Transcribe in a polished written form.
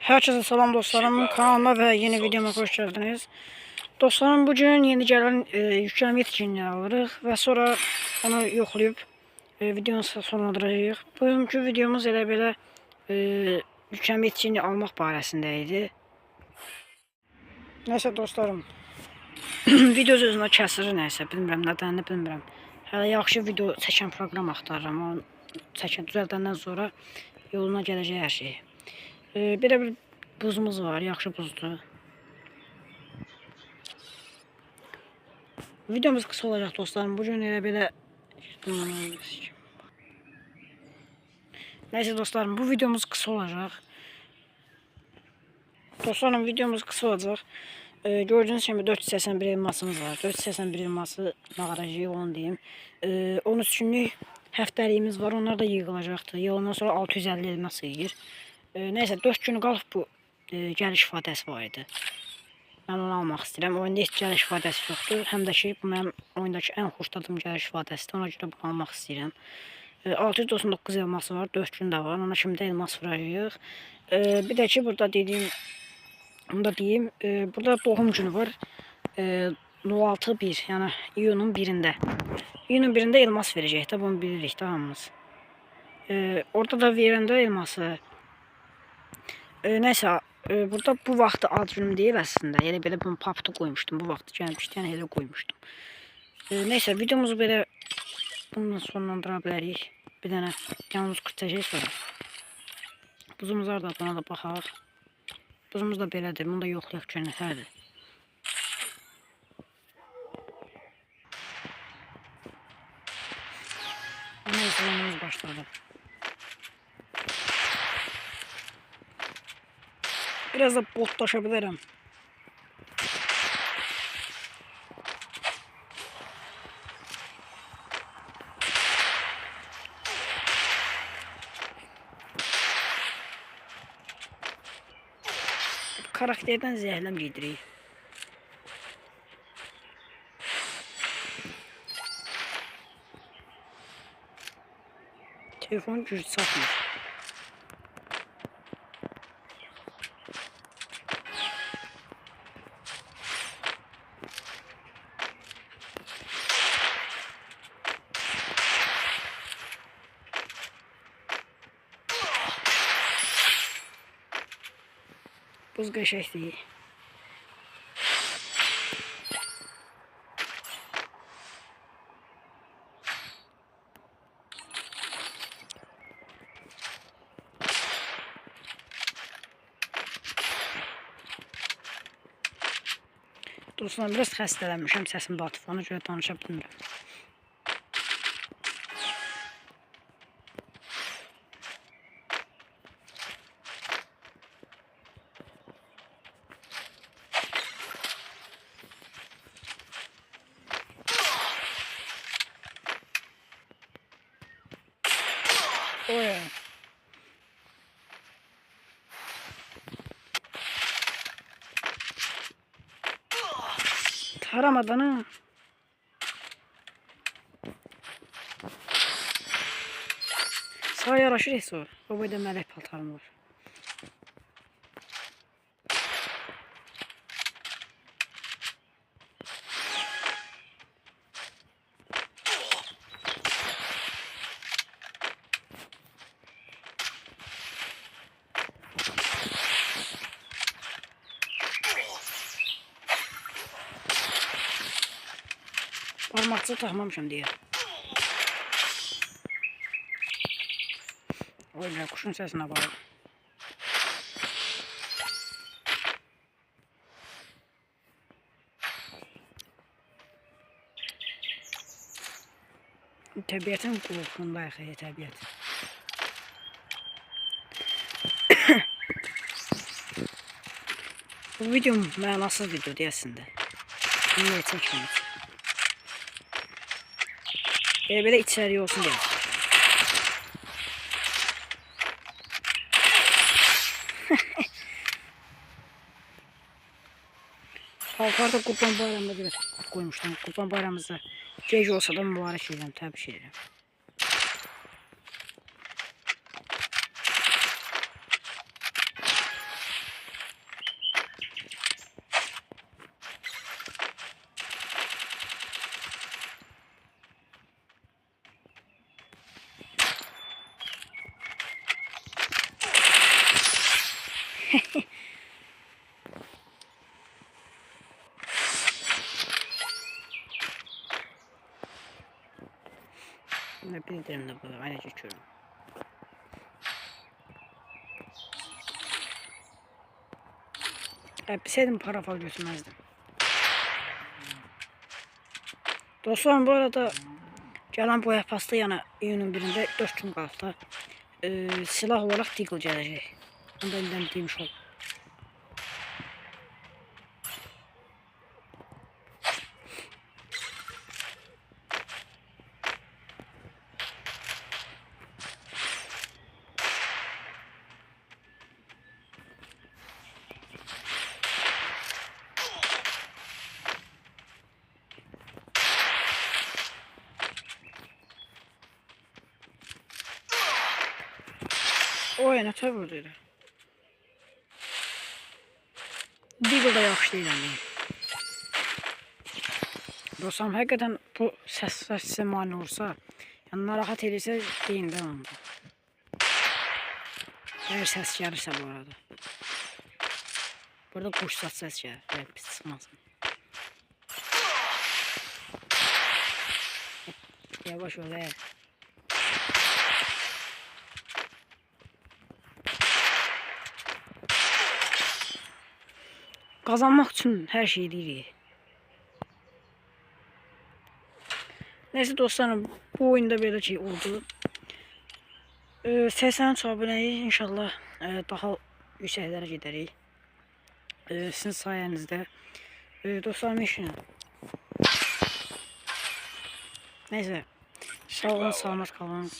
Herkese selam dostlarım, kanalıma ve yeni videoma hoş geldiniz. Dostlarım, bugün yeni gelen yükleme yetkinliğini alırıq ve sonra onu yoxlayıb videonu sonlandıracağıq. Bugünkü videomuz elə belə yükleme yetkinliği almaq barəsində idi. Neyse dostlarım, video sözünə kəsir neyse, bilmirəm nədənini bilmirəm. Hələ yaxşı video çəkən proqram axtarıram, onu düzəldəndən sonra yoluna gələcək hər şey. Belə bir buzumuz var, yaxşı buzdur. Videomuz kısa olacaq dostlarım. Bugün elə belə neyse dostlarım, bu videomuz kısa olacaq. Dostlarım, videomuz kısa olacaq. Gördüğünüz gibi 481 elmasımız var. 481 elması mağaracıyıq, onu deyim. 13 günlük həftəliyimiz var. Onlar da yığılacaqdır. Yığılandan sonra 650 elmas yığır. Neyse 4 gün qalıb bu gəliş ifadəsi var idi. Ben onu almaq istəyirəm. Oyunda heç gəliş ifadəsi yoxdur. Həm də ki, bu mənim oyundakı ən xoşladığım gəliş ifadəsidir. Ona görə bunu almaq istəyirəm. 699 elması var. 4 gün də var. Ona şimdi elmas vuracağıq. Bir də ki, burada dediyim, onu da deyim. Burada doğum günü var. 06.1, yəni iyunun 1-də. İyunun 1-də elmas verəcək də, bunu bilirik də hamımız. Orada da verəndə elması. Neyse. Burada bu vaxtı ad günüm deyil əslində. Elə belə bunu papda qoymuşdum. Bu vaxtı gəlmişdi, yəni elə qoymuşdum. Neyse videomuzu belə bununla sonlandıra bilərik. Bir dənə yalnız qırtacaq sonra. Buzumuz var da, buna da baxaq. Buzumuz da belədir. Bunu da yoxlayaq görün nətərdir. Neyse oyunumuz başladı. Biraz da botlaşabilirim. Karakterden zəhləm gedirik. Telefon gücü satmır. Buz qəşəng deyil. Dostlar, biraz xəstələnmişəm, səsim batıb, ona görə danışa bilmirəm. Oy. Taramadan ha. Sağ yaraşır heç o. O boyda mələk paltarım var. Parmakçı taxmamışam deyə. Oy, kuşun səsinə bax. Təbiətin qorxundayıq, təbiət. Bu video mənasız video deyəsində. Bunu çəkməyəcəm. Böyle içeriği olsun diye. Halkarda Kurban Bayramı'nda bir koymuştum. Kurban Bayramımızda gece olsa da mübarek edelim, təbrik edirəm. Ne bildirim de bu. Aynı geçiyorum. Bilseydim para falan götürmezdim. Dostlarım bu arada gelen bu pasta yana iyunun birinde 4 gün qaldı. Silah olarak Deagle gələcək. Onu da eldən demiş oldum. O yana vurdu elə. Deagle da yaxşı deyil yəni. Dostlarım həqiqətən bu səslər sizə mane olursa, yəni narahat edirsə deyin də onda. Eğer səs gəlirsə bu arada. Burada kuş sat səs gəlir. Pis çıxmasın. Yavaş ol he. Kazanmak için her şeyi deyirik. Neyse dostlarım, bu oyunda böyle şey oldu. 83 aboneyi inşallah daha yükseklere gideriz. Sizin sayenizde. Dostlarım işin. Neyse. Sağ olun, selamet kalın.